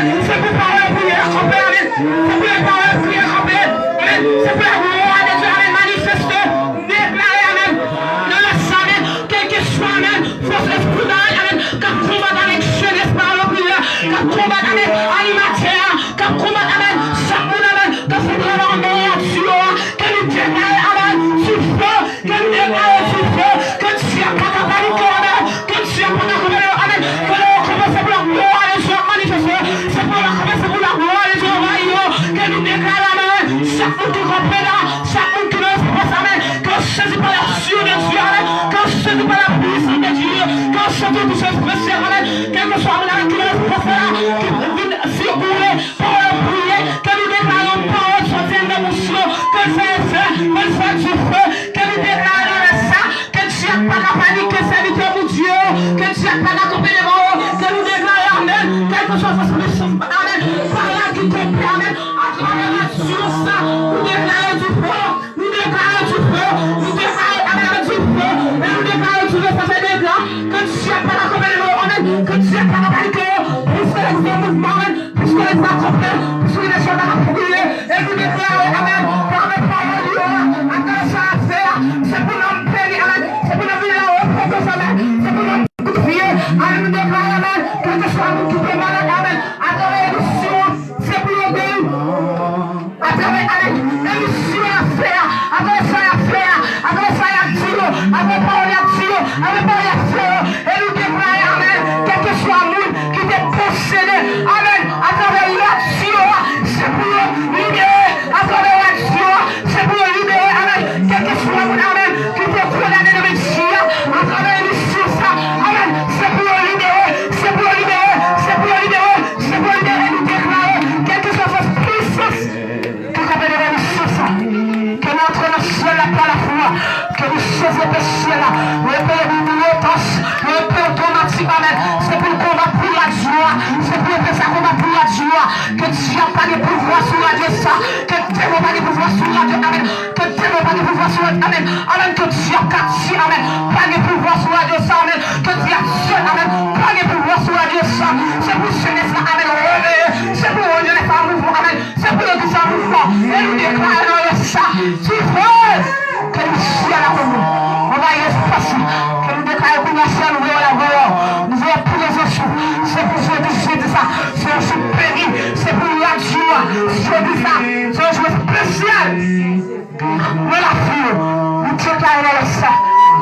C'est pour parler que soit mon âme qui est circulé par la prière, que nous déclarons parole sortir de bouche, que c'est du feu, que nous déclarons ça, que tu n'as pas la panique, que c'est mon Dieu, que tu n'as pas l'accompagnement, que nous déclarons amen, quelque chose de spécial, amen, par là qui te permet, à travers la science, nous déclarons du feu, nous déclarons du feu, nous déclarons amen du feu, et nous déclarons du feu, ça fait des gars, que tu n'as pas l'accompagnement, amen, que tu n'as pas la panique, puisque les mouvements, puisque les accompagnent, puisque les gens ont prié, et nous déclarons amen, par le parole de Dieu, à quoi ça a fait, c'est pour l'homme péri, amen, c'est pour l'homme vivre au propre sommet, c'est pour l'homme prier, amen, nous déclarons amen, quel que soit nous qui est malade, amen, à travers l'émission, c'est pour le Dieu, à travers l'émission à faire, à travers ça à faire, à travers ça à dire, à travers parole à dire, à travers parole à faire, et nous déclarons amen, quel que soit nous qui est possédé, amen, à travers l'action, c'est pour libérer, à travers l'action, c'est pour libérer, amen, quel que soit nous, amen, qui est condamné de métier, à travers l'émission, amen, c'est pour libérer, c'est pour libérer, c'est pour libérer, c'est pour libérer, nous déclarer, quel que soit cette puissance, que nous l'émission, que notre ciel n'a pas la foi, que nous saisons le ciel, le Père nous tâche, le Père automatique, amen, c'est pour combattre pour la joie, c'est pour que ça combat pour la joie, que Dieu n'a pas de pouvoir sur la Dieu, ça, que Dieu n'a pas de pouvoir sur la Dieu, amen, que Dieu n'a pas de pouvoir sur la Dieu, amen, amen, que Dieu a caché, amen, pas de pouvoir sur la Dieu, ça, amen, que Dieu a seul, amen, pas de pouvoir sur la Dieu, ça, c'est pour jeunesse, amen, c'est pour les femmes mouvement, amen, c'est pour l'église en mouvement, et nous déclarons ça, tu veux que nous soyons là nous, on va y espacer, que nous déclarons pour nous seul, nous voyons la voix, nous voyons pour les autres, c'est pour ceux qui disent ça, c'est un jour béni, c'est pour la joie, je dis ça, c'est un jour spécial, mais la fille, nous déclarons ça,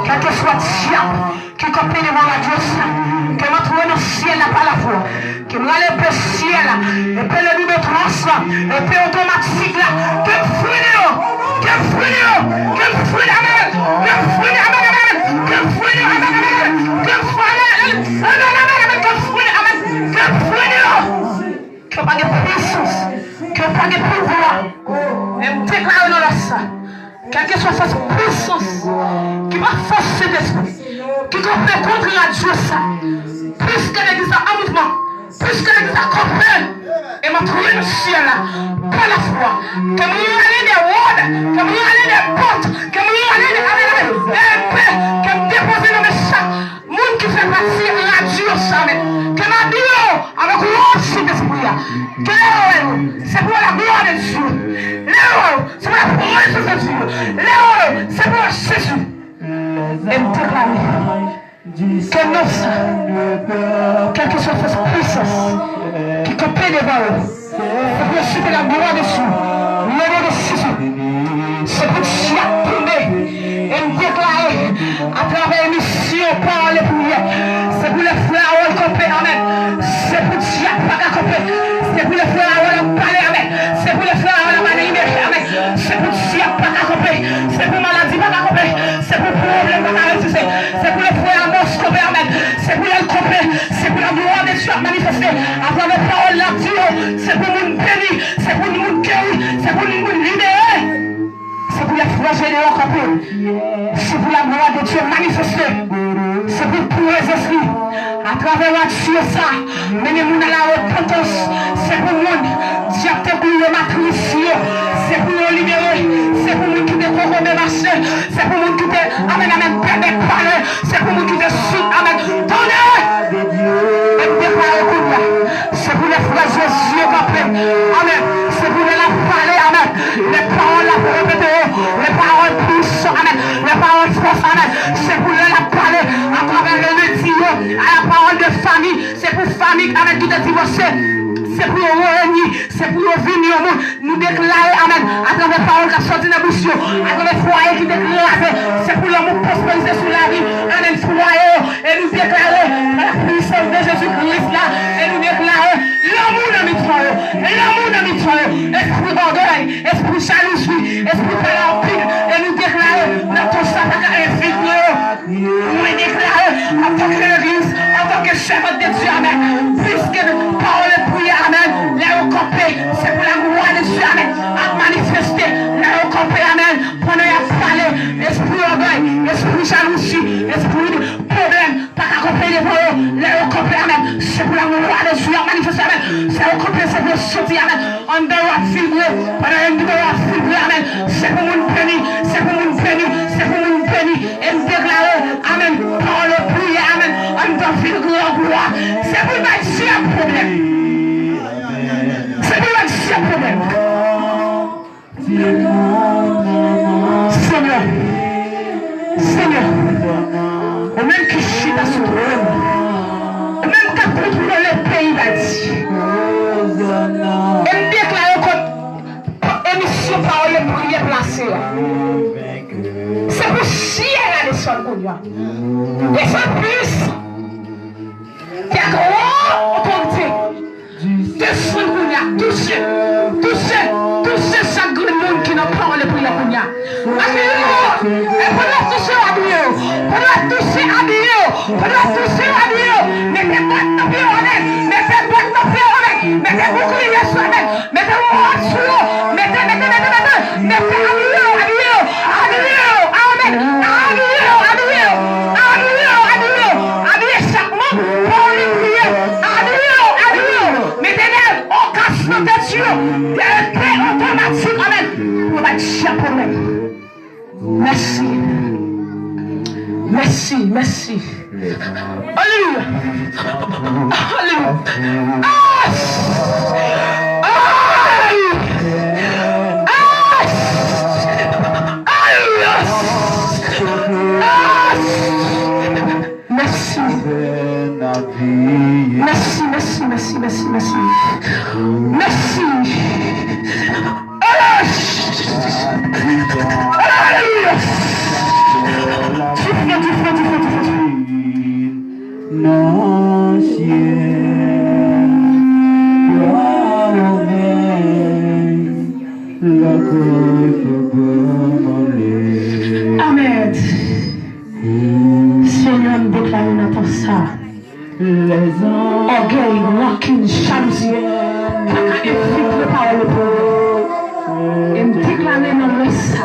quel que soit diable, qui copie devant la Dieu, que notre le ciel n'a pas la foi, que nous allons le ciel, et puis le nous transforme, et puis automatique là, que fruit, amen, que fruit, amen, que fruit, amen, que pas de puissance, que pas de pouvoir, et nous déclarons ça, quelle que soit cette puissance, qui va forcer l'esprit, qui va faire contre la Dieu ça, puisque l'église a un mouvement, puisque l'église a compris, et m'a trouvé le ciel là, par la foi, que nous allons des rodes, que nous allons des portes, que nous allons des paix, que nous déposons dans le sac, monde qui fait partie de la Dieu ça, que ma Dieu, avec l'autre esprit là, que c'est pour la gloire de Dieu, c'est pour la promesse de Dieu, c'est pour Jésus, et nous déclarer que nous, quelle que soit cette puissance qui copie devant eux, c'est pour citer la gloire de Dieu, le nom de Jésus, c'est pour chaque tournée et nous déclarer à travers l'émission par les prières, c'est pour les frères à copie, amen, c'est pour chaque pas à copie, c'est pour les frères à parler, amen, c'est pour les frères à manier, amen, c'est pour chaque pas à copie, c'est pour maladie pas à copie, c'est pour problème pas à résister, c'est pour les frères à moscopé, amen, c'est pour les copie, c'est pour la gloire de Dieu manifestée à travers la parole de Dieu, c'est pour nous bénir, c'est pour nous guérir, c'est pour nous libérer, c'est pour les frères généraux copés, c'est pour la gloire de Dieu manifestée, c'est pour les esprits à travers la Dieu ça, menez-nous dans la repentance, c'est pour nous, diable pour le matricieux, c'est pour nous libérer, c'est pour nous qui te corrompre marcher, c'est pour nous qui te amen, amen, perdre parler, c'est pour nous qui te suivre, amen, donnez, et déclarez c'est pour les frères Jésus copés, amen, c'est pour les parler, amen, les paroles là pour répéter, les paroles puissantes, amen, les paroles fortes, amen, c'est pour les parler à travers le métier, à la parole de famille, c'est pour famille, amen, qui est divorcée, c'est pour nous réunir, c'est pour nous venir au monde, nous déclarer, amen, à travers les paroles qui sont sorties de la bouche, à travers les foyers qui déclarent, c'est pour l'amour prospériser sur la vie, amen, foyer, et nous déclarer la puissance de Jésus-Christ là, et nous déclarer l'amour de notre et l'amour de notre esprit d'orgueil, esprit jalousie, esprit de l'empire, et nous déclarer notre sac à infiltrer, nous déclarer en tant que l'église, en tant que servante de Dieu, amen. Puisque parole de prière, amen. Les recompés, c'est pour la gloire de Dieu, amen. À manifester, les recompés, amen. Pendant qu'il a parlé, esprit orgueil, esprit jalousie, esprit problème, pas accompagner devant eux, les recompés, amen. C'est pour la gloire de Dieu, manifester, amen. C'est recompés, c'est pour sortir, amen. On doit filmer, pendant qu'on doit filmer, amen. C'est pour mon béni, c'est pour mon béni, c'est pour mon béni. Et me déclarer, amen. Parole de prière, amen. On doit filmer en gloire. C'est pour bâtir un problème. C'est pour bâtir un problème. Seigneur, Seigneur, au même qui chute à ce trône, au même qui contrôle le pays, va dire. Et me déclarer comme émission parole de prière placée. C'est pour chier la descente qu'on y a. Et ça plus. Il y a grand autorité. Descendre qu'on y a. Toucher chaque monde qui n'a pas parlé pour la qu'on y a. Habillez-vous. Et pendant toucher habillez-vous. Pendant toucher habillez-vous. Pendant toucher habillez-vous. Mettez boîte de pied en l'air. Mettez boîte de pied en l'air. Mettez bouclier sur la main. Mettez mon sur l'eau. Mettez habillez-vous. Amen. Habillez chaque monde pour lui prier. Habillez. Mettez-les au casse de Dieu. Des paix automatiques. Amen. Pour battre chaque problème. Merci. Alléluia. Merci. Amen. Seigneur, nous déclarons notre ça. Orgueil, rancune, jalousie, pas qu'à infiltrer par le peuple. Et nous déclarer notre ça.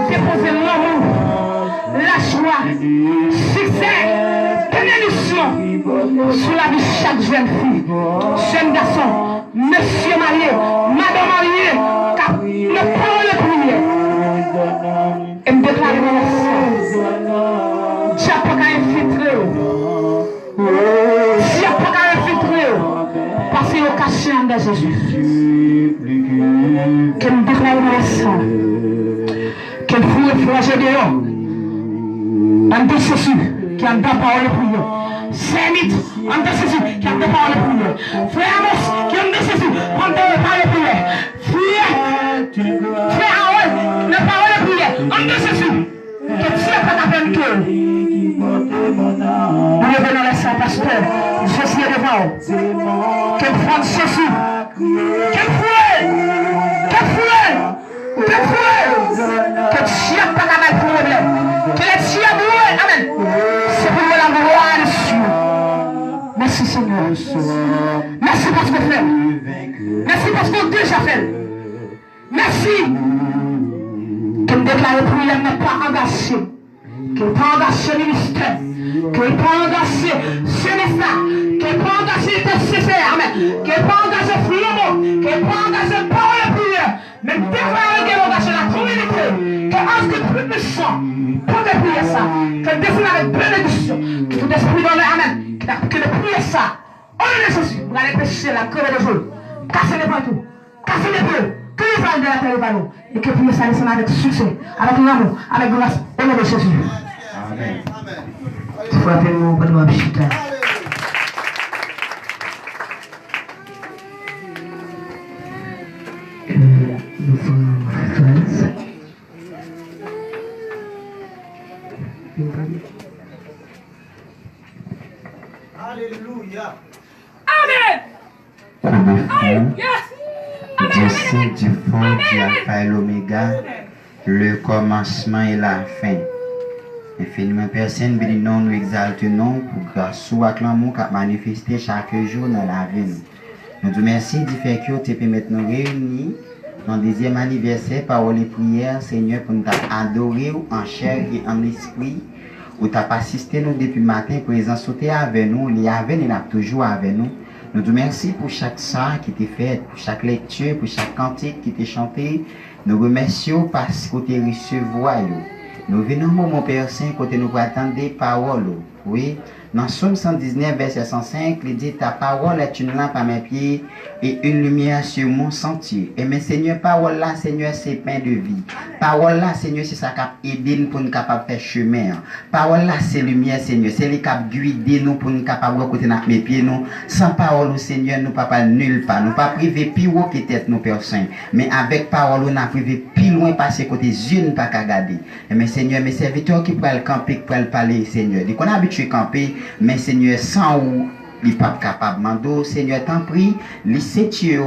Déposer l'amour, la joie, succès, bénédiction sur la vie de chaque jeune fille, jeune garçon, monsieur marié, madame mariée, le parole de prière. Et nous déclarer notre ça. Dieu n'a pas qu'à infiltrer. Si a pas qu'à infiltrer, parce qu'il est caché en Jésus. Que nous déclarons ça. Que le fou est fragile de l'homme. En décessu, qui a une parole de prière. Sémite, en décessu, qui a une parole de prière. Frère Amos, qui a une décessu, en parole de prière. Frère Aouel, une parole de prière. En décessu, que Dieu n'a pas qu'à faire. Nous revenons à ça, pasteur. Jésus est devant vous. Quel prendre Jésus. Quel fouet. Que Dieu n'a pas de problème. Que le Dieu a brûlé. Amen. C'est pour la gloire de Dieu. Merci Seigneur. Merci parce que vous faites. Merci parce que vous déjà fait. Merci. Que nous déclarons que prière n'est pas engagée. Que n'est pas engagé le ministère, que n'est pas engagé ce ministère, que n'est pas engagé le TCCR, que n'est pas engagé Fiomo, que n'est pas engagé parole de prière, mais déclarer que engagé la communauté, que en ce qui est plus puissant, pour prier ça, que définir avec bénédiction, que tout esprit dans le Amen, que de prier ça, au nom de Jésus, vous allez pécher la crever de jour, casser les pantoufles, casser les bleus, que les valeurs de la terre et ballons, et que prier ça descende avec succès, avec l'amour, avec grâce, au nom de Jésus. Amen. Tu faut appeler mon bon nom Chita. Nous sommes frères. Alléluia. Amen. Dieu saint du fond, du alpha et l'oméga, le commencement et la fin. Infiniment personne, bénissons, nous exaltons pour grâce ou acclamons qu'a manifesté chaque jour dans la vie. Nous te merci du fait que tu permettre nous réunir dans le 10e anniversaire, parole et prière, Seigneur, pour nous adorer en chair et en esprit, où tu as assisté nous depuis le matin, présent sauté avec nous, il est avec nous, il est toujours avec nous. Nous te merci pour chaque ça qui t'est fait, pour chaque lecture, pour chaque cantique qui t'est chanté. Nous remercions parce que tu recevoir. Nous venons au moment Père Saint, côté nous attendre des paroles. Oui. Dans Somme 119, verset 105, il dit, ta parole est une lampe à mes pieds et une lumière sur mon sentier. Et mais Seigneur, parole là, Seigneur, c'est pain de vie. Parole là, Seigneur, c'est ça qui aide nous pour nous capables de faire chemin. Parole là, c'est lumière, Seigneur. C'est les qui guide nous pour nous capables de côté notre mes pieds nous. Sans parole, Seigneur, nous pas nulle part. Nous pas privé plus haut que tête nous, Père Saint. Mais avec parole, nous privé plus loin passer côté yeux, nous pas qu'à garder. Et mais Seigneur, mes serviteurs qui pourraient le camper, qui pourraient le parler, Seigneur. Dès qu'on a habitué à camper, mais Seigneur, sans où, il n'est pas capable. Mando, Seigneur, t'en prie, laissez tuer,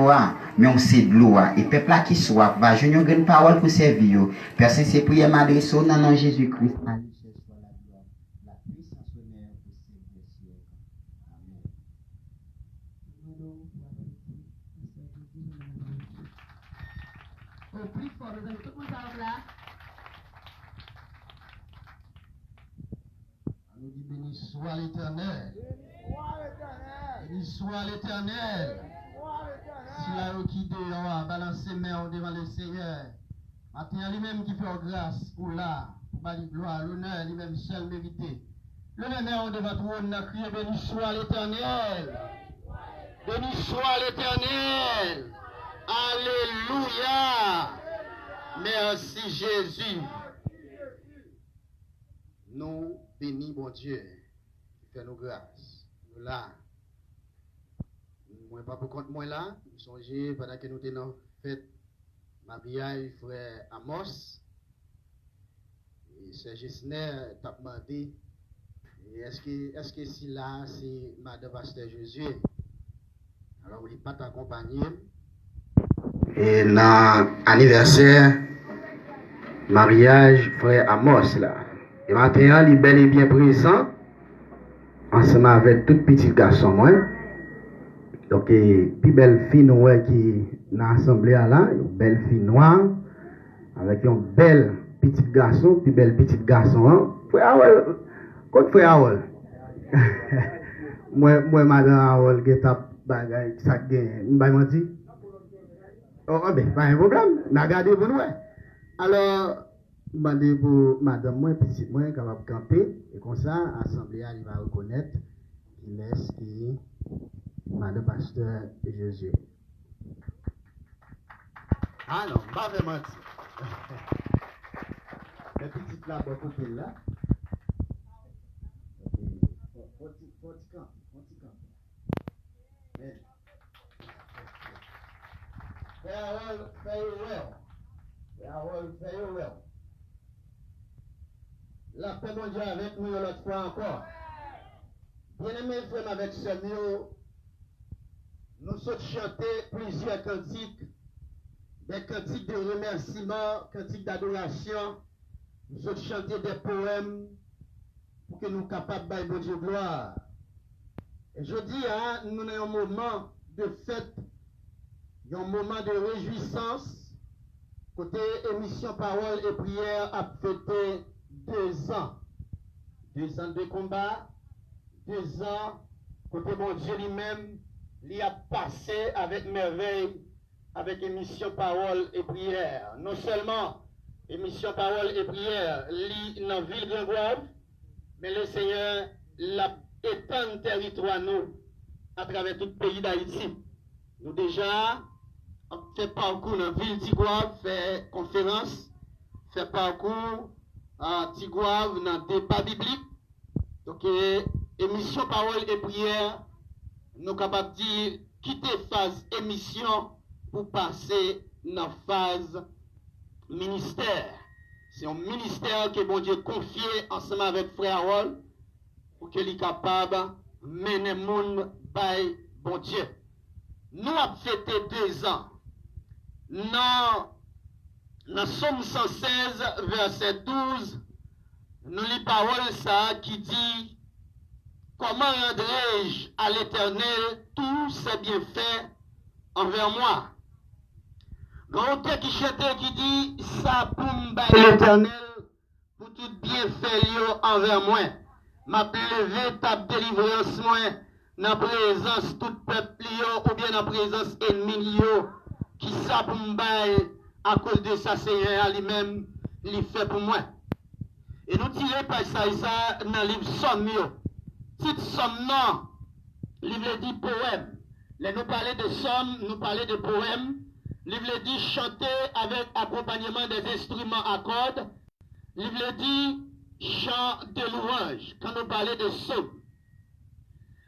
mais on sait de l'eau. Et peuple là qui soit, va, je n'ai une parole pour servir. Personne s'est prié, m'adresse au nom de Jésus-Christ. Au plus fort, tout le monde là. Nous dit béni soit l'Éternel. Béni soit l'Éternel. Si la qui dehors balancer main devant le Seigneur. Matin lui-même qui fait grâce pour là, pour bâtir gloire, l'honneur lui-même seul mérité. L'honneur devant tout le monde n'a crié béni soit l'Éternel. Béni soit l'Éternel. Alléluia. Merci Jésus. Nous bénis mon Dieu qui fait nos grâces. Nous là. Moi pas pour compte moi là. Nous songez pendant que nous tenons fête mariage frère Amos. Et Sœur Gisner t'a demandé est-ce que si là c'est Madame Pasteur Jésus. Alors il pas t'accompagner. Et dans l'anniversaire mariage frère Amos là. Et maintenant, il est bel et bien présent, ensemble avec tout petit garçon, moi. Donc, puis belle fille noire qui est dans l'assemblée là, une belle fille noire, avec un bel petit garçon, puis belle petite garçon. Hein? Frère Awol, quoi frère Awol? Moi, madame Awol, qui est à bagay, ça gagne, m'ba menti? Oh, ben, pas un problème, n'a gardé pour nous. Alors, demandez pour madame moi, petite moi, capable de camper, et comme ça, l'assemblée il va reconnaître qu'il laisse qui madame Pasteur Jésus. Ah non, pas vraiment. La petite là, pour couper là. Faut camp. Farewell. La paix mon Dieu avec nous l'autre fois encore. Bien-aimés frères avec ce mot, nous sommes chanter plusieurs cantiques, des cantiques de remerciement, cantiques d'adoration. Nous sommes chanter des poèmes pour que nous soyons capables de bon Dieu gloire. Et je dis, nous avons un moment de fête, un moment de réjouissance. Côté émission Parole et Prière a fêté 2 ans. 2 ans de combat, 2 ans, côté mon Dieu lui-même, il a passé avec merveille avec émission Parole et Prière. Non seulement émission Parole et Prière, lit dans la ville de Grenouille, mais le Seigneur l'a étendu territoire nous à travers tout le pays d'Haïti. Nous déjà fait parcours dans la ville d'Tigouave, fait conférence, fait parcours à Tigouave dans le débat biblique. Donc, émission Parole et Prière, nous sommes capables de dire quitter phase émission pour passer dans la phase ministère. C'est un ministère que bon Dieu confié ensemble avec Frère Harold pour qu'il soit capable de mener le monde par bon Dieu. Nous avons fêté 2 ans. Dans Somme 116, verset 12, nous lisons parole ça qui dit comment rendrai-je à l'Éternel tous ses bienfaits envers moi? L'auteur qui chantait qui dit ça pour l'Éternel pour tout bienfait envers moi. M'a levé ta délivrance moi dans présence tout peuple ou bien dans présence ennemi qui ça pour à cause de ça Seigneur lui-même il fait pour moi. Et nous tirons par ça dans le livre Somme. Titre Somme non, livre dit poème. Là nous parler de Somme, nous parler de poème. Livre dit chanter avec accompagnement des instruments à cordes. Livre dit chant de louange. Quand nous parlons de Somme.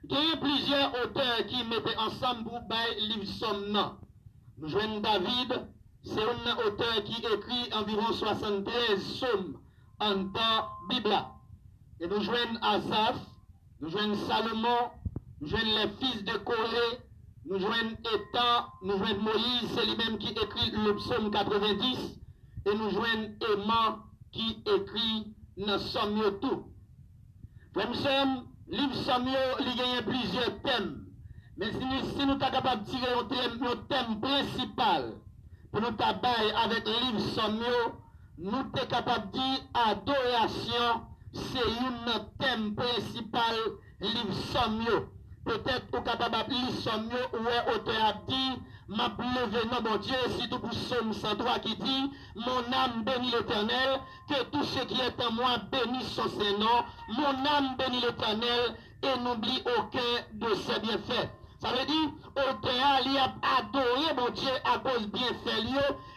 Il y a plusieurs auteurs qui mettaient ensemble pour le livre Somme non. Nous jouons David, c'est un auteur qui écrit environ 73 psaumes en temps Bible. Et nous jouons Asaph, nous jouons Salomon, nous jouons les fils de Corée, nous jouons Étan, nous jouons Moïse, c'est lui-même qui écrit le psaume 90, et nous jouons Aimant qui écrit dans Somme tout. Frère, livre Somme, il y a plusieurs thèmes. Mais si nous sommes capables de tirer un thème principal pour nous tabailler avec le livre Somme, nous sommes capables de dire adoration, c'est un thème principal livre Somme. Peut-être que vous capable de lire Somme où l'auteur a dit m'a levé non mon Dieu, si tout pour Somme 103 qui dit mon âme bénit l'Éternel, que tout ce qui est en moi bénisse son Saint-Nom, mon âme bénit l'Éternel et n'oublie aucun de ses bienfaits. Ça veut dire, l'auteur il a adoré mon Dieu à cause bienfait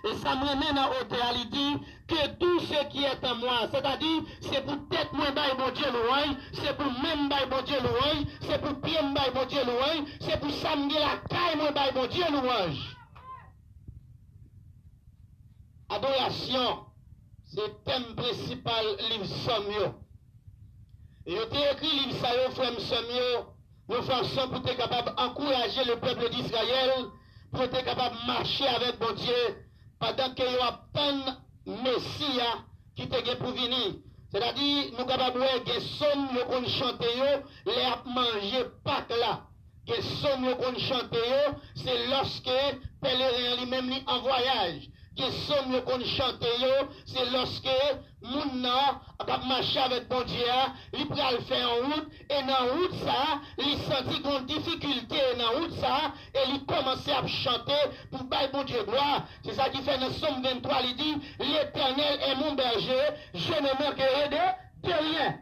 et ça me ramène à l'auteur il dit que tout ce qui est en moi, c'est-à-dire c'est pour tête moi bail mon Dieu louange, c'est pour même bail mon Dieu louange, c'est pour pied bail mon Dieu louange, c'est pour samedi la caille moi bail mon Dieu louange. Adoration, c'est le thème principal livre Somme. Et il a écrit livre ça frère Somme. Nous faisons pour être capable d'encourager le peuple d'Israël, pour être capable de marcher avec mon Dieu, pendant qu'il y a un Messie qui est pour venir. C'est-à-dire, nous sommes capables de voir des sommes qu'on chante, les manger Pâques là. Des sommes qu'on chante, c'est lorsque pèlerin lui-même en voyage. Des sommes qu'on chante, c'est lorsque moun nan a marché avec bon Dieu, il peut le faire en route, et dans route ça, il sentit une difficulté dans route ça, et il commençait à chanter pour bailler bon Dieu gloire. C'est ça qui fait dans Somme 23, il dit, l'Éternel est mon berger, je ne manquerai de rien.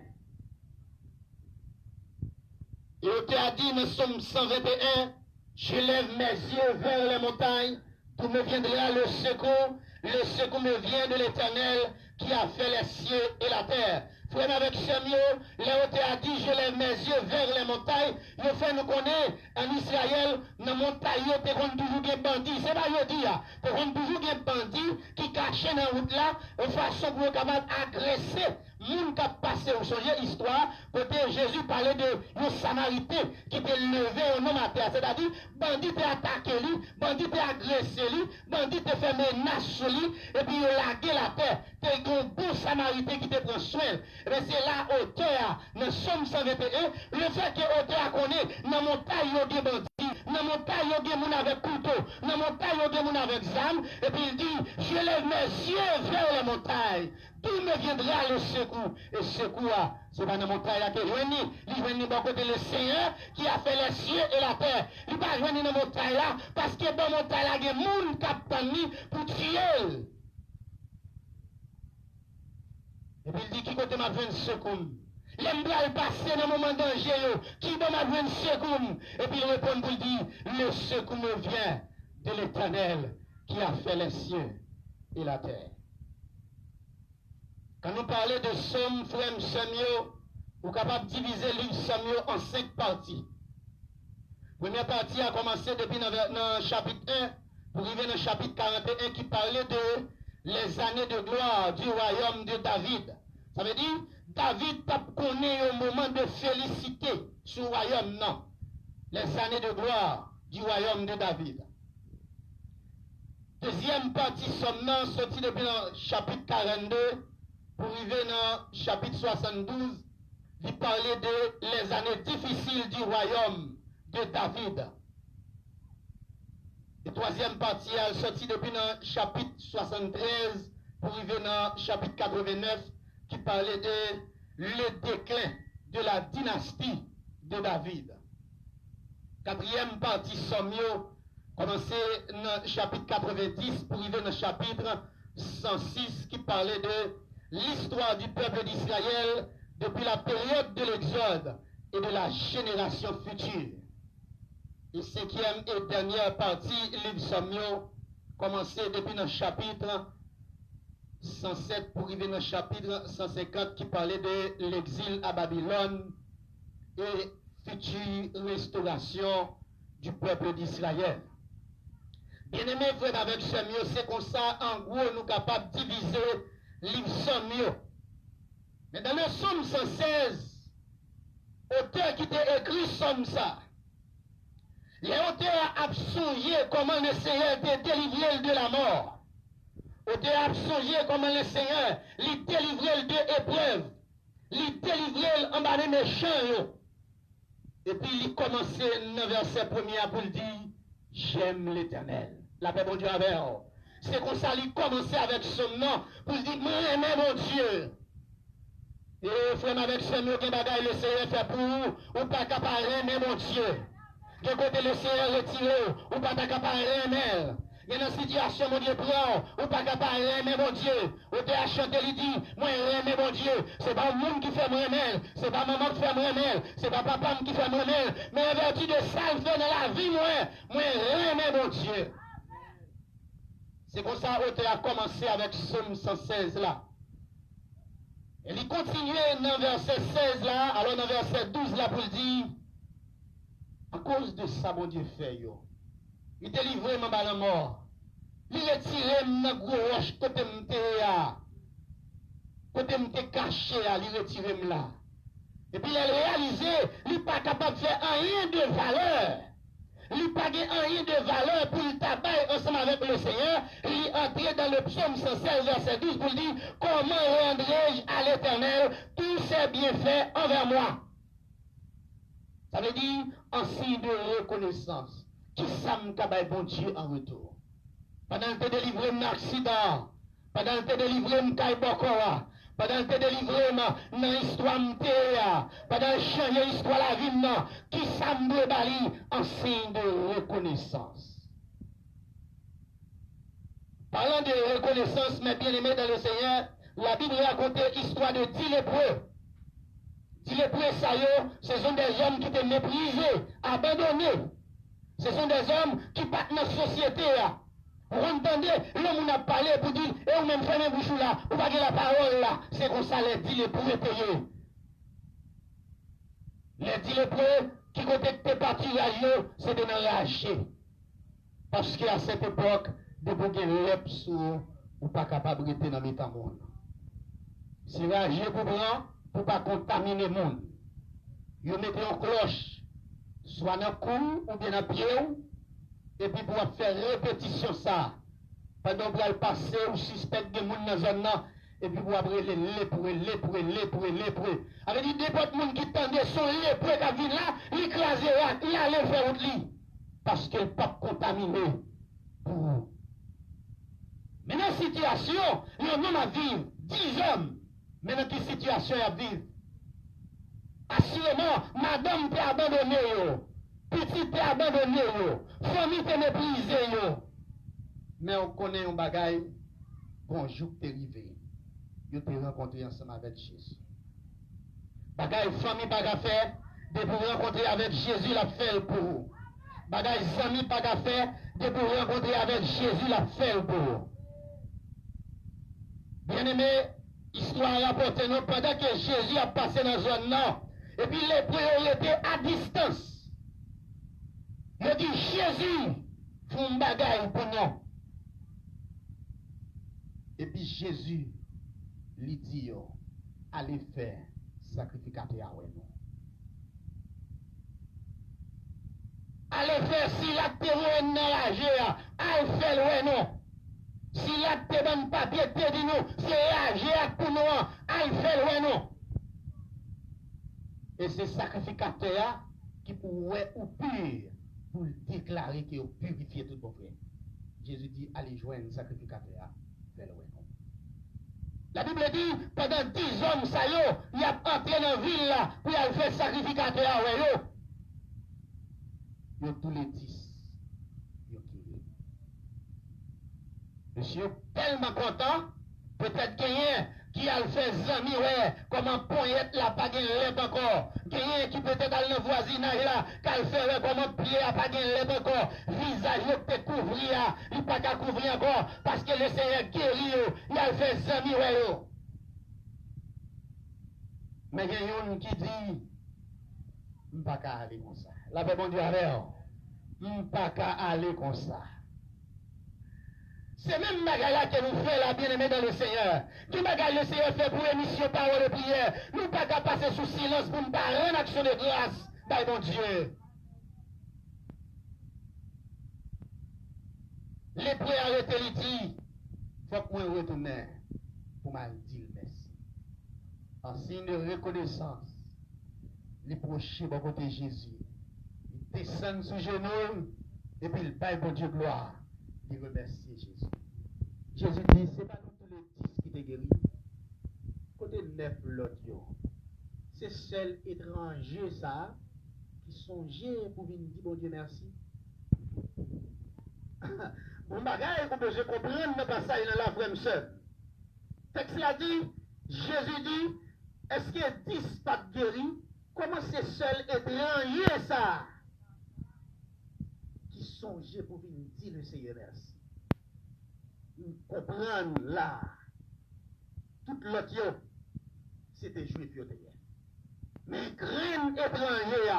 Et il a dit dans Somme 121, je lève mes yeux vers les montagnes, d'où me viendra le secours me vient de l'Éternel, qui a fait les cieux et la terre. Frère, avec Samuel, l'auteur a dit, je lève mes yeux vers les montagnes. Il fait nous connaître, en Israël, dans les montagnes, il y a toujours des bandits. C'est pas je dis, il y a toujours des bandits qui cachent dans la route là, de façon pour capable d'agresser. Moun qui a passé au sujet l'histoire, côté Jésus parlait de nos Samaritains qui étaient levés au nom à terre. C'est-à-dire, bandit peut attaquer lui, bandit peut agresser lui, bandit peut faire menace sur lui, et puis il a lagué la terre. C'est un bon Samaritain qui te prend soin. Mais c'est là, auteur, dans Somme 121, le fait que auteur connaît, dans la montagne, il y a des bandits, dans la montagne, il y a des gens avec couteau, dans la montagne, il y a des gens avec zame, et puis il dit, je lève mes yeux vers les montagnes. D'où me viendra le secours? Et secours, c'est pas dans la montagne là que je viens. Il vient de côté le Seigneur qui a fait les cieux et la terre. Il ne va pas venir dans la montagne là parce que dans la montagne là, il y a des gens qui ont pour tuer. Et puis il dit, qui côté m'a besoin de secours? L'aime bien passer dans le moment de danger, qui m'a besoin de secours? Et puis il répond pour dire, le secours me vient de l'Éternel qui a fait les cieux et la terre. Quand nous parlons de Somme, frère Samuel, vous êtes capable de diviser le livre Samuel en 5 parties. La première partie a commencé depuis dans le chapitre 1 pour arriver dans le chapitre 41 qui parlait de les années de gloire du royaume de David. Ça veut dire, David connaît un moment de félicité sur le royaume, non. Les années de gloire du royaume de David. Deuxième partie, Somme, sortie depuis le chapitre 42. pour arriver dans le chapitre 72, il parlait de les années difficiles du royaume de David. Et troisième partie, elle sorti depuis le chapitre 73 pour arriver dans le chapitre 89 qui parlait de le déclin de la dynastie de David. Quatrième partie, Sommio, commencé dans le chapitre 90 pour arriver dans le chapitre 106 qui parlait de l'histoire du peuple d'Israël depuis la période de l'Exode et de la génération future. Et cinquième et dernière partie, livre Sommio, commencé depuis le chapitre 107 pour arriver dans le chapitre 150 qui parlait de l'exil à Babylone et future restauration du peuple d'Israël. Bien-aimés frères avec Sommio, c'est comme ça, en gros, nous sommes capables de diviser livre Sommio. Mais dans le psaume 116, auteur qui t'a écrit somme ça, les auteurs ont songé comment le Seigneur t'a délivré de la mort. Auteur ont songé comment le Seigneur lui délivré de l'épreuve, lui délivré en bas des méchants. Et puis il commençait dans le verset premier pour dire j'aime l'Éternel. La paix bon Dieu avec vous. C'est comme ça qu'il commençait avec son nom pour dire moi j'aime mon Dieu. Et frère avec ce mot que bagaille le Seigneur fait pour vous, ou pas capable d'aimer mon Dieu. De côté le Seigneur retiré, ou pas capable d'aimer. Il y a une situation, mon Dieu, prend, ou pas capable d'aimer mon Dieu. Ou t'es chanter, il dit, moi aimer mon Dieu. C'est pas le monde qui fait moi aimer, c'est pas maman qui fait moi aimer, c'est pas papa qui fait moi aimer. Mais en vertu de ça, il fait dans la vie, moi aimer mon Dieu. C'est comme ça que a commencé avec Psaume 116 là. Et il continuait dans verset 16 là, alors dans verset 12 là pour dire, à cause de ça, mon Dieu fait yo. Il délivre mon la mort. Il retire mon gros roche côté m'te ya. Côté m'te caché là, il retire là. Et puis il a réalisé, il n'est pas capable de faire rien de valeur. Il n'a pas rien de valeur pour le tabac ensemble avec le Seigneur. Il est entré dans le psaume 116, verset 12 pour dire, comment rendrai-je à l'Éternel tous ses bienfaits envers moi? Ça veut dire, en signe de reconnaissance. Qui ça me bon Dieu en retour? Pendant que tu délivré mon accident, pendant que tu délivré mon caïbokora, pendant que tu délivré dans l'histoire m'téa, pendant que changer l'histoire la vie, qui ça me bali en signe de reconnaissance. Parlant de reconnaissance, mes bien-aimés dans le Seigneur, la Bible raconte l'histoire de 10 lépreux. 10 lépreux, ça y est, ce sont des hommes qui étaient méprisés, abandonnés. Ce sont des hommes qui partent dans la société. Vous entendez, l'homme a parlé pour dire, et vous même fermez bouche là, vous pas la parole là. C'est comme ça les 10 lépreux payés. Les 10 lépreux qui contactent partis radio, c'est de l'enrager. Parce qu'à cette époque, de vous lèpre sur ou pas capable de rester dans l'état monde. C'est rager pour blanc, pour pas contaminer le monde. Ils mettent en cloche. Soit dans le cou ou bien dans le pied, et puis pour faire répétition ça. Pendant que vous passez ou suspect de monde dans la zone, et puis pour après les lépreux. Avec dit, n'importe monde qui tendait son lépreux qui vient là, l'écraser, il allait faire autre lit. Parce qu'il n'est pas contaminé pour vous. Mais dans la situation, il y a un homme à vivre, 10 hommes, mais dans quelle situation il a vivre? Assurément, madame peut abandonner, petit peut abandonner, famille peut mépriser. Mais on connaît un bagage, bonjour t'es arrivé. Vous t'es rencontré ensemble avec Jésus. Bagage famille pas qu'à faire, de vous rencontrer avec Jésus, la fait pour vous. Bagage amis pas qu'à faire, de vous rencontrer avec Jésus, la fait pour vous. Bien-aimé, histoire rapportée nous pendant que Jésus a passé dans la zone nord. Et puis les priorités à distance. Il dit Jésus, font un bagaille pour nous. Et puis Jésus lui dit, allez faire sacrificateur à nous. Allez faire si la terre est enragée, allez faire ouais non. Si la te donne papier, te dit nous, c'est agir pour nous, aïe fait loin nous. Et c'est sacrificateur qui pourrait ou pire pour déclarer qu'il a purifié tout bon frère. Jésus dit, allez joindre sacrificateur, fait loin nous. La Bible dit, pendant 10 hommes, ça y est, il a entré dans la ville là, pour aller faire sacrificateur, ouais, yo. Tous les 10, yo killé. Monsieur, tellement content, peut-être quelqu'un qui a fait zami, ouais, comment poignette la pas gain lait encore. Quelqu'un qui peut-être dans le voisinage là, qui a fait, ouais, comment pied a pas gain lait encore. Visage, il peut couvrir, il pas qu'à couvrir encore, parce que le Seigneur guérit, il a fait zami, ouais, yo. Mais il y a un qui dit, je ne peux pas aller comme ça. La paix, bon Dieu, avec je ne peux pas aller comme ça. C'est même Magala que nous fait la bien-aimée dans le Seigneur. Qui Magala le Seigneur fait pour émission parole de prière. Nous ne pouvons pas passer sous silence pour ne pas rendre action de grâce. By mon Dieu. Les prières arrêtées, il dit, il faut que moi retourne pour me dire merci. En signe de reconnaissance, les prochains vont côté Jésus. Ils descendent sous genoux et puis ils baillent pour Dieu gloire. Ils remercient Jésus. Jésus dit, ce n'est pas nous tous les 10 qui t'ont guéri. Côté 9 l'autre, c'est seul étranger ça qui songeait pour venir dire bon Dieu merci. Mon bagage, je comprends, mais pas ça, il est là vraiment seul. Texte l'a dit, Jésus dit, est-ce que 10 pas guéri? Comment c'est seul étranger ça? Qui songeait pour venir dire le Seigneur merci. Comprendre là. Tout l'autre, c'était juif. Mais graine étranger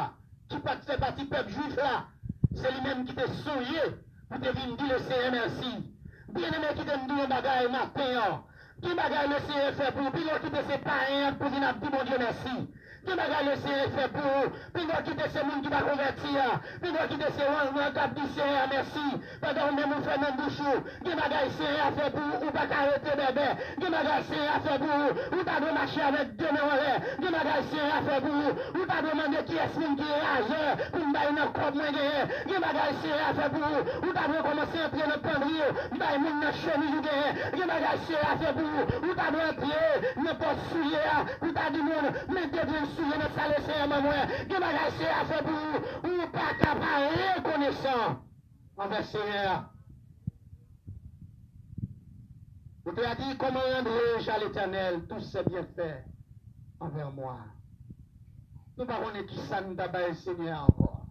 qui pas fait partie du peuple juif là, c'est lui-même qui t'a songé pour te venir dire le Seigneur merci. Bien aimé qui t'a dit un bagage matin, qui bagage le Seigneur fait pour, puis l'autre qui te sépare pour venir dire bon Dieu merci. Qui bagage le Seigneur fait pour, puis l'autre qui te ces monde qui va convertir, puis l'autre qui te ces gens qui dit Seigneur merci, pendant même vous faites même bouchou, qui bagage le Seigneur fait pour, ou pas arrêter bébé, qui bagage le Seigneur fait pour, ou pas de marcher avec deux mains en l'air, qui bagage le Seigneur fait pour, ou pas demander qui est-ce qui est âgé, pour me bailler dans le corps moins gagné, qui bagage le Seigneur fait pour, ou pas recommencer à entrer dans le pendrier, bailler mon dans chemise ou gagné, qui bagage le Seigneur fait pour, ou pas entrer n'importe souillé, ou pas du monde, mais devient souillé dans sa laissée à maman, qui bagage le Seigneur fait pour, ou pas capable reconnaissant envers le Seigneur. Vous te dit, comment rendrai-je à l'Éternel tous ses bienfaits envers moi? Nous ne savons pas qui ça nous a le Seigneur encore.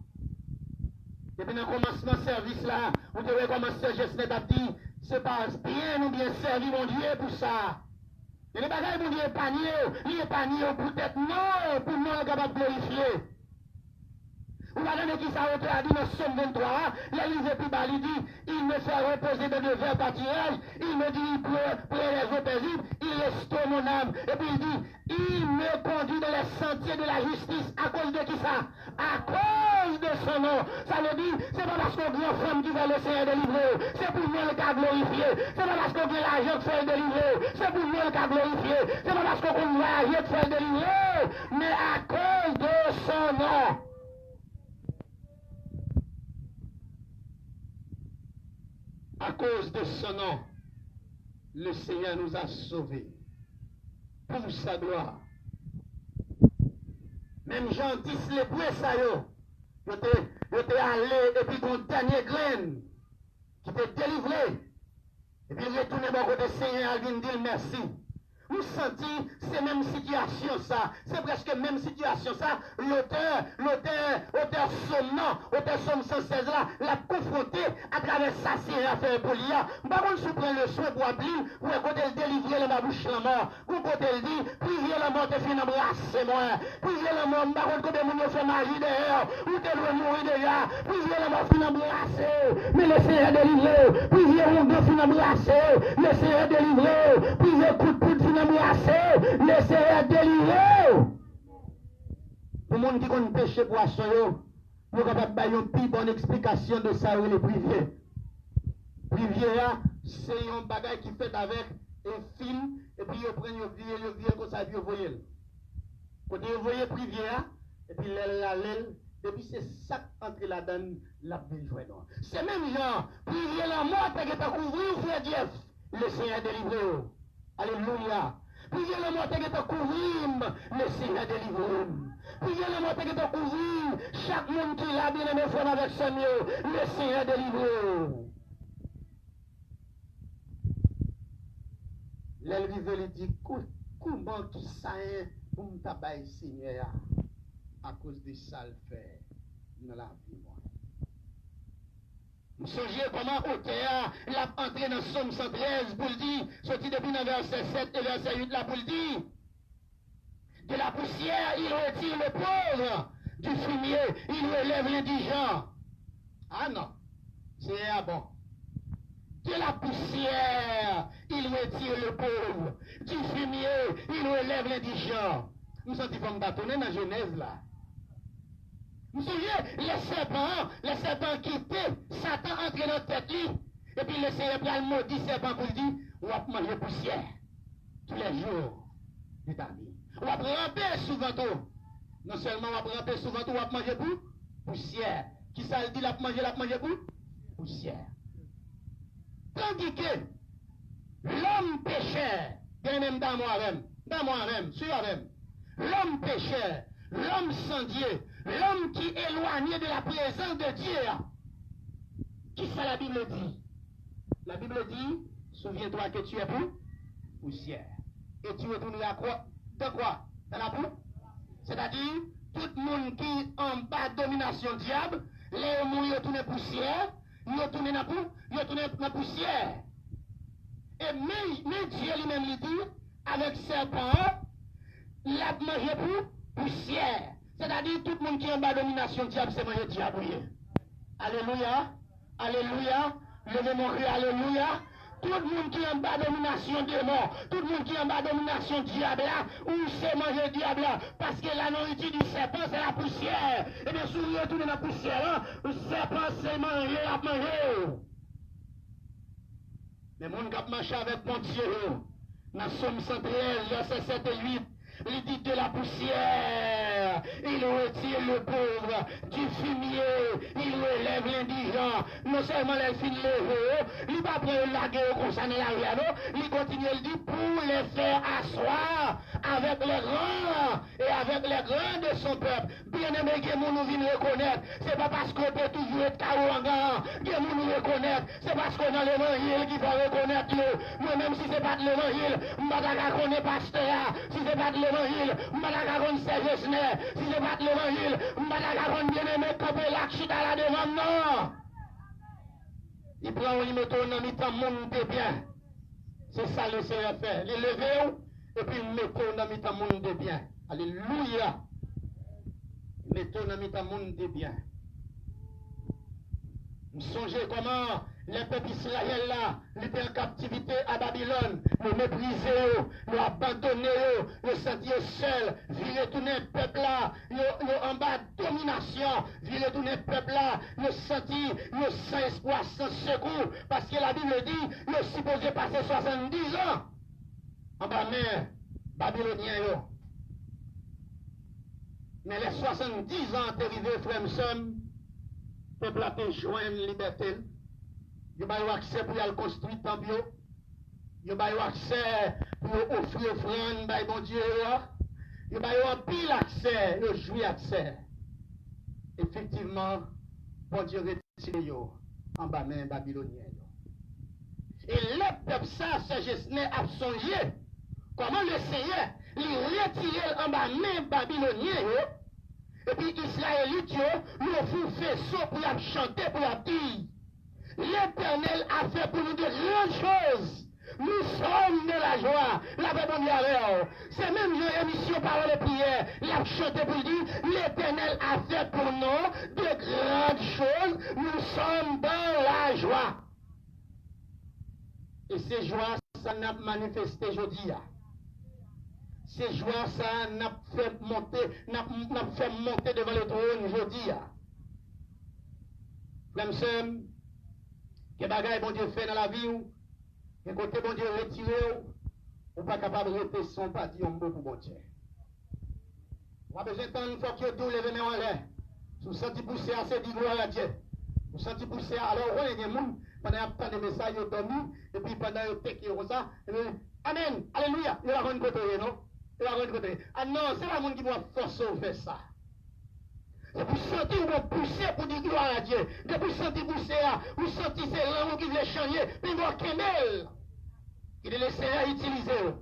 Depuis le commencement de service là, vous devez commencer, je ne pas dit, c'est pas bien ou bien servi mon Dieu pour ça. Et les bagages, mon Dieu, il est panier, peut-être non, pour nous, capable de glorifier. Vous voyez qui ça a dit dans Somme 23, l'Élysée plus bas, il dit, il me fait reposer dans de verts pâturages, il me dit, pour les eaux paisibles, il restaure mon âme. Et puis il dit, il me conduit dans les sentiers de la justice. À cause de qui ça? À cause de son nom. Ça veut dire, c'est pas parce qu'on grand femme qui va le Seigneur délivrer, c'est pour nous le cas glorifié. C'est pas parce qu'on a l'argent de faire délivrer, c'est pour nous le cas glorifié. C'est pas parce qu'on a l'argent de faire délivrer, mais à cause de son nom. À cause de son nom, le Seigneur nous a sauvés pour sa gloire. Même Jean 10, les bouets, ça y est, il était allé et puis ton dernier graine qui t'est délivré. Et puis il retourne bon côté Seigneur, il vient dire merci. Vous sentez, c'est même situation ça, c'est presque même situation ça, l'auteur Somme 116 là, l'a confronté à travers sa série à faire pour l'IA. Par contre, si vous prenez le soin pour appeler, vous écoutez le délivrer la bouche la mort, vous écoutez le dit, priez la mort, te fin embrasser moi, priez la mort, par contre, côté mon fait magie dehors, ou te doit mourir déjà, priez la mort, fin embrasser, mais le Seigneur délivré, priez mon Dieu, fin embrasser, le Seigneur délivré, priez coup de poudre, embrasser, laissez délivrer. Pour le monde qui connaît péché poisson, vous êtes capable de faire une plus bonne explication de ça, les privés. Privier, c'est un bagage qui fait avec un film, et puis ils prennent le vieux comme ça, et puis ils voient. Quand ils voient privière, et puis l'aile, et puis c'est ça entre la donne, la ville. C'est même genre, privière la mort, t'as qu'à couvrir, frère Jeff, le Seigneur délivré. Alléluia. Privière la mort, t'as qu'à couvrir, le Seigneur délivré. Privière la mort, t'as qu'à couvrir, chaque monde qui l'a bien aimé, frère avec son mieux, le Seigneur délivré. L'elvive lui dit, comment qui ça est pour me tabailler Seigneur à cause de ça le fait dans la vie. Vous songez comment auteur l'a entré dans Somme 113 pour le dire, sorti depuis le verset 7 et verset 8 là pour le dire. De la poussière, il retire le pauvre. Du fumier, il relève l'indigent. Ah non, c'est bon. De la poussière, il retire le pauvre. Du fumier, il relève l'indigent. Nous sommes dit comme bâtonner dans Genèse là. Vous vous souvenez, les serpents quittés, Satan entre dans la tête lui, et puis le Seigneur a maudit serpent pour dire, on va manger poussière tous les jours de ta vie. On va ramper souvent tout. Non seulement on va ramper souvent tout, on va manger poussière. Qui ça le dit, la manger poussière. Tandis que l'homme pécheur, même dans moi-même, sur moi-même, l'homme pécheur, l'homme sans Dieu, l'homme qui est éloigné de la présence de Dieu. Qui ça la Bible dit? La Bible dit, souviens-toi que tu es poussière. Et tu retourneras quoi? De quoi? Dans la boue? C'est-à-dire, tout le monde qui est en bas de domination diable, les hommes ils retournent poussière, ils retournent dans la poussière. Et mais Dieu lui-même lui dit, avec serpent, il a mangé poussière. C'est-à-dire, tout le monde qui est en bas de domination diable, c'est manger diable. Alléluia. Alléluia. Levez mon cri, alléluia. Tout le monde qui est en bas de domination démon, tout le monde qui est en bas de domination diable, ou c'est manger diable, parce que la nourriture du serpent, c'est la poussière. Et bien, si vous retournez dans la poussière, le serpent, c'est manger, à manger. Mais mon gars marche avec mon Dieu, dans Somme 113, verset 7 et 8. Il dit de la poussière, il retire le pauvre, du fumier, il relève l'indigent. Non seulement les filles levées, il va prendre la guerre concernant la riano, il continue, il dit pour les faire asseoir avec les grands et avec les grands de son peuple. Bien aimé, Gémon nous vient reconnaître, c'est pas parce qu'on peut toujours être Kaouanga, Gémon nous reconnaître, c'est parce qu'on a l'évangile qu'il faut reconnaître. Moi-même, si c'est pas de l'évangile, je ne connais pas pasteur, si c'est pas de l'évangile, Madagaron Serge Sner, si c'est pas de l'évangile, Madagaron bien-aimé camper la chute à la devant, non. Il prend une moto dans mi-temps, monte bien. C'est ça le Seigneur fait. Il levé et puis il met dans mi-temps, monte bien. Alléluia. Il met dans mi-temps, monte bien. Songez comment les peuples israéliens là, ils étaient en captivité à Babylone, nous mépriser, nous abandonner, nous sentir seuls, vi retourner le peuple là, nous en bas de domination, vi retourner le peuple là, nous sentir, nous sans espoir, sans secours, parce que la Bible dit, nous supposons passer 70 ans en bas mer babylonien. Mais les 70 ans arrivés, frère Msem, le peuple a pu joindre la liberté. Il y a accès pour aller construire le temple. Il y a accès pour offrir offrande, bon Dieu. Il y a pile accès, il jouit accès. Effectivement, bon Dieu retire en bas main babylonien. Et le peuple, ça, c'est juste a songé. Comment le Seigneur, il retire en bas main babylonien. Et puis Israélite, nous faisons pour chanter, pour dire. L'Éternel a fait pour nous de grandes choses. Nous sommes de la joie. La paix c'est même une émission parole et prière. La chanter pour dire, l'Éternel a fait pour nous de grandes choses. Nous sommes dans la joie. Et ces joies, ça n'a manifesté aujourd'hui. Ces joies, ça n'a fait monter devant le trône aujourd'hui. Même que bagaille bon Dieu fait dans la vie, Et côté bon Dieu retiré, on n'est pas capable de rester son parti en beau pour bon Dieu. On a besoin de temps une fois que vous levez les mains en l'air. Si vous sentez pousser assez, dit gloire à Dieu. Vous sentez pousser, alors on est des gens, pendant un temps de messages, ils ont dormi, et puis pendant qu'ils ont péqué comme ça, Amen, Alléluia, il va rendre côté, non? Il va rendre côté. Ah non, c'est pas le monde qui va forcer à faire ça. Et vous sentez que vous poussez pour dire gloire à Dieu. Et vous sentez pousser, vous sentez ces langues qui veulent changer, puis vous qu'aimez. Il est laissé à utiliser.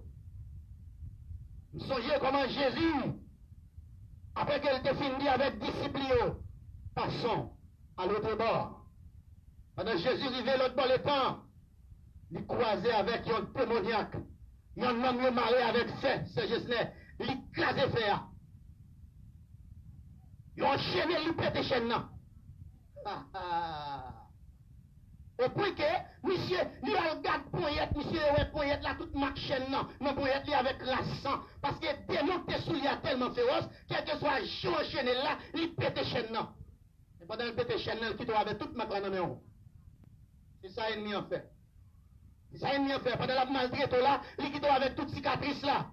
Vous songez comment Jésus, après qu'elle était finie avec disciples, passons à l'autre bord. Pendant Jésus arrivait l'autre bord le temps, il croisait avec un démoniaque. Il y a un homme qui marié avec c'est Jesner. Il écrasait fer. Ils ont enchaîné, ils pètent les chaînes. Au point que, monsieur, il regarde poignette, monsieur, ouais, poignette là, toute ma chaîne, non, poignette là avec la sang. Parce que le démon te souliers tellement féroce, quel que soit le jour enchaîné là, il pète les chaînes. Et pendant qu'il pète les chaînes, il quitte avec toute ma clane en c'est ça l'ennemi en fait. C'est ça l'ennemi en fait. Pendant la maltraite là, il quitte avec toute cicatrice là.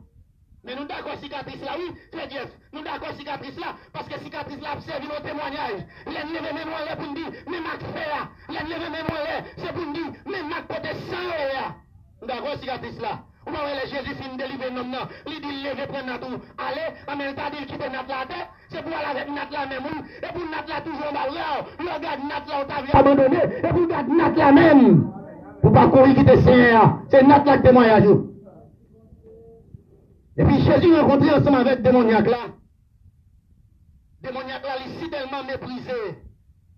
Mais nous d'accord cicatrice là, oui, très bien. Nous d'accord cicatrice là, parce que cicatrice là servi nos témoignages. L'ennemi levé même en l'air pour nous dire, mais ma fait là. L'ennemi même en l'air, c'est pour nous dire, mais ma côté sang là. Nous d'accord cicatrice là. Ou bien Jésus finit de délivrer nos noms. Il dit, levez, prenez tout. Allez, en même temps, il quitte notre la tête. C'est pour aller avec notre la même. Et pour notre la toujours en bas. Le regarde notre la, on t'a abandonné. Et pour regarde notre la même. Pour pas courir quitter Seigneur. C'est notre la témoignage. Et puis Jésus rencontré ensemble avec le démoniaque là. Démoniaque là, il est si tellement méprisé.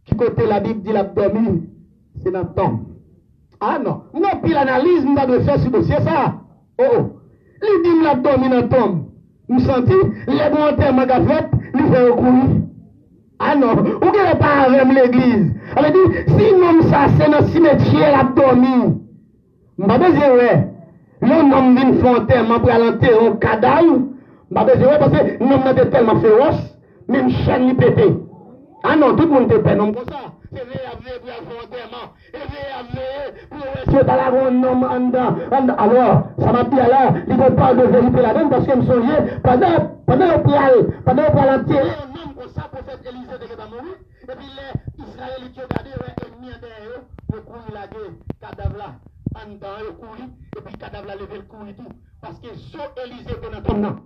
Qui côté la Bible dit l'abdomen, c'est dans le tombe. Ah non, non, puis l'analyse, nous avons fait sur le dossier ça. Oh, il dit l'abdomen dans le tombe. Nous sentons, les bons termes qu'a fait, nous fait recourir. Ah non, ou qu'elle n'est pas avec l'église. Elle dit, si l'homme ça, c'est dans le cimetière l'abdomen. Je ne vais pas dire, ouais. L'homme vient faire un terme pour enterrer un cadavre. Je ne vais pas dire, ouais, parce que l'homme est tellement féroce, même chaîne lui pété. Ah non, tout le monde te peine comme ça. C'est vrai, pour faire un terme. C'est dans la ronde, alors, ça m'a dit là, il ne faut pas de vérité là-dedans parce que je me souviens, pendant le poil enterré, un homme comme ça, prophète Élisée de va mourir, et puis les Israélites qui ont gardé, ennemi derrière eux, pour courir la guerre, cadavre là, en dedans, ils courir, et puis cadavre là, lever le cou et tout, parce que sur Élisée qu'on entend non.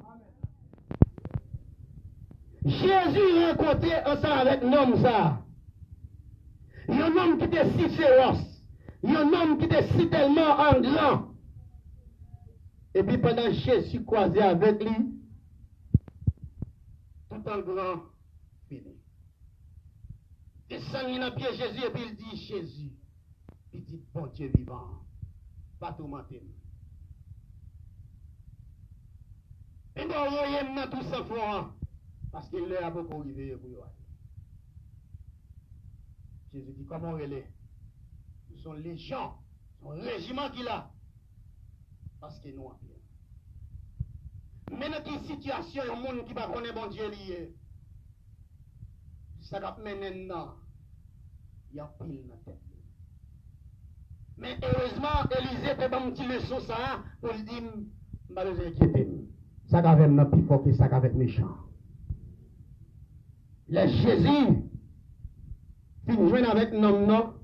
Jésus rencontré ensemble avec un homme ça. Il y a un homme qui était si féroce. Il y a un homme qui était si tellement en grand. Et puis pendant Jésus croisé avec lui, tout en grand, fini. Descend dans pied Jésus et puis il dit, Jésus, il dit, bon Dieu vivant, pas tourmenter. Et nous voyons dans tout ça fort, parce qu'il est à beaucoup arrivé pour lui. Jésus dit, comment elle est? Nous sommes les gens, son régiment qu'il a. Parce que nous en bien. Mais dans quelle situation, il y a un monde qui va connaître bon Dieu lié. Ça va mener non. Il y a pile dans la tête. Mais heureusement, Élisée fait une petite leçon ça pour lui dire, je ne vais pas inquiéter. Ça va être plus fort que ça va être méchant. Le Jésus, il joue avec un homme,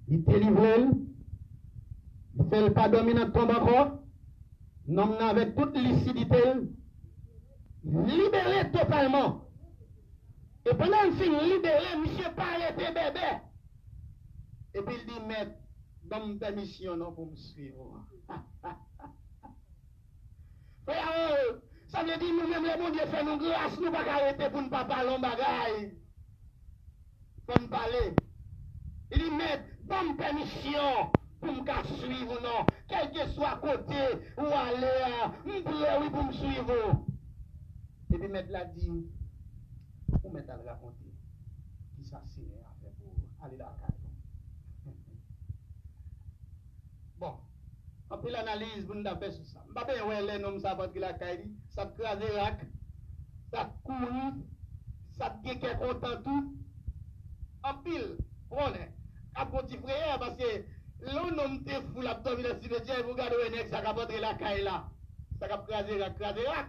il délivre, il fait le pas dominer dans tombe encore, l'homme avec toute lucidité, libéré totalement. Et pendant qu'il finit libéré, monsieur pas arrêté bébé. Et puis il dit, mais donne permission non pour me suivre. Frère, ça veut dire nous-mêmes, les bon Dieu fait nous grâce, nous ne pouvons pas arrêter pour ne pas parler en bagaille. Pour nous parler. Il dit, mais donne permission pour me suivre, non. Quel que soit côté ou aller, oui, pour me suivre. Et puis, maître l'a dit, pour mettre à le raconter, qui ça c'est à faire pour aller là. Bon, après l'analyse, vous n'avez pas sur ça. Je ne sais pas si les noms ça parce que la caille, ça crase rac, ça court, ça guéque content tout. En pile, on est. À petit frère, parce que l'on nomme te fou l'abdomen de cimetière, vous regardez un ex, ça va rentrer la caille là. Ça va craser rac.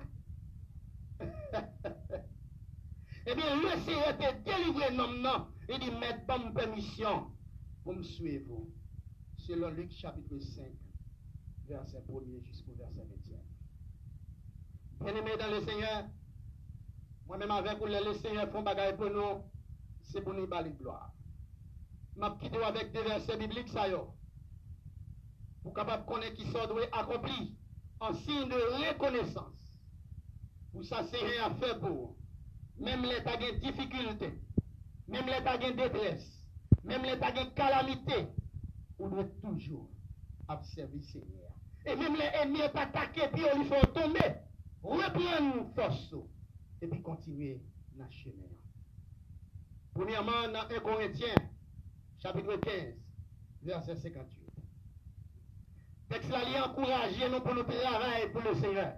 Eh bien, le Seigneur te délivré non. Il dit, mettre bonne permission pour me suivre. Selon Luc chapitre 5, verset 1er jusqu'au verset 20e. Bien-aimés dans le Seigneur, moi-même avec vous, le Seigneur font bagaille pour nous, c'est pour nous balayer gloire. Je vais quitter avec des versets bibliques, ça y est. Pour capable de connaître qui sont doués accomplis en signe de reconnaissance. Pour ça, c'est rien à faire pour. Même l'état de difficulté, même l'état de détresse, même l'état de calamité, on doit toujours observer le Seigneur. Et même les ennemis sont attaqués, puis on lui fait tomber, reprendre force, et puis continuer dans le chemin. Premièrement, dans 1 Corinthiens, chapitre 15, verset 58. Texte là, il encourage nous pour nous travailler pour le Seigneur.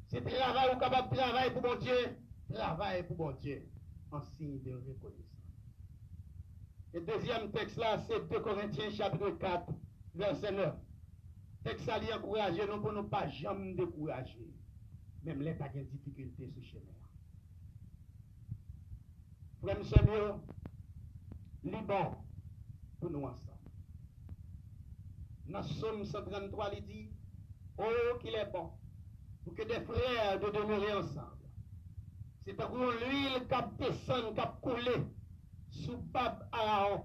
Si travail ou capable de travailler pour mon Dieu, travaille pour mon Dieu, en signe de reconnaissance. Et deuxième texte là, c'est 2 Corinthiens chapitre 4, verset 9. Texte là, il encourage nous pour ne pas jamais décourager, même les pas de difficultés sur le chemin. Frère Samuel, Liban, pour nous ensemble. Dans Somme 133, il dit, oh, qu'il est bon, pour que des frères de demeurer ensemble. C'est pour l'huile qui descend, qui coule sous Bab Aaron.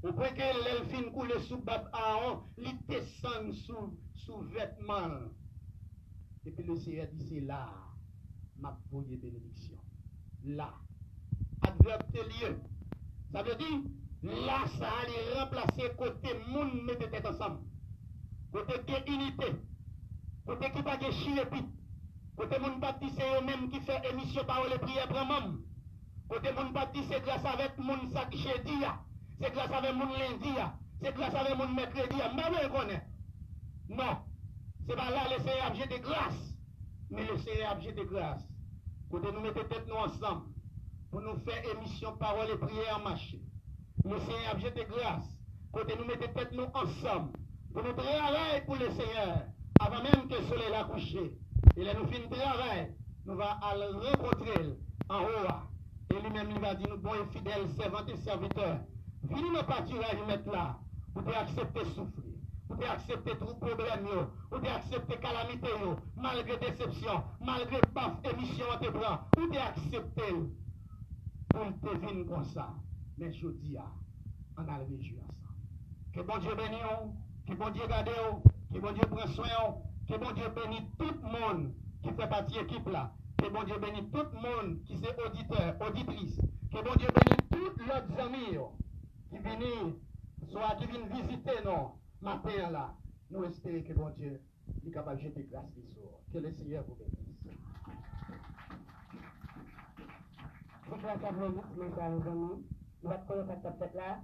Au point que l'elfine coule sous Bab Aaron, il descend sous vêtements. Et puis le Seigneur dit, c'est là, ma voyée bénédiction. Là. Adverbe de lieu. Ça veut dire, là, ça allait remplacer côté monde mette tête ensemble. Côté de unité. Côté qui pas de chirépit. Côté monde baptiste eux-mêmes qui fait émission parole et prière pour même. Côté monde baptiste c'est grâce avec monde ça jeudi. C'est grâce avec monde lundi. C'est grâce avec monde mercredi. Mais on connaît. Non. C'est pas là le Seigneur objet de grâce. Mais le Seigneur objet de grâce. Côté nous mettons tête nous ensemble. Pour nous faire émission parole et prière en marche. Le Seigneur objet de grâce. Côté nous mettons tête nous ensemble. Pour nous travailler pour le Seigneur. Avant même que le soleil a couché. Et là nous finissons le travail. Nous allons le rencontrer en haut. Et lui-même il va dire nous bons et fidèles servants et serviteurs. Venez nous partir à nous mettre là. Vous devez accepter souffrir. Vous devez accepter tout problème. Vous devez accepter calamité. Malgré déception. Malgré paf émission en te prend. Vous devez accepter. Pour te venir comme ça. Mais je dis, on a le réjouir ensemble. Que bon Dieu bénisse, que bon Dieu garde, que bon Dieu prenne soin, que bon Dieu bénisse tout le monde qui fait partie de l'équipe là. Que bon Dieu bénisse tout le monde qui est auditeur, auditrice. Que bon Dieu bénisse tous leurs amis qui viennent, soit qui viennent visiter nous, matin là. Nous espérons que bon Dieu est capable de jeter grâce des sourds. Que le Seigneur vous bénisse. Je vais vous remercier, mes chers amis. Nous allons commencer cette fête-là.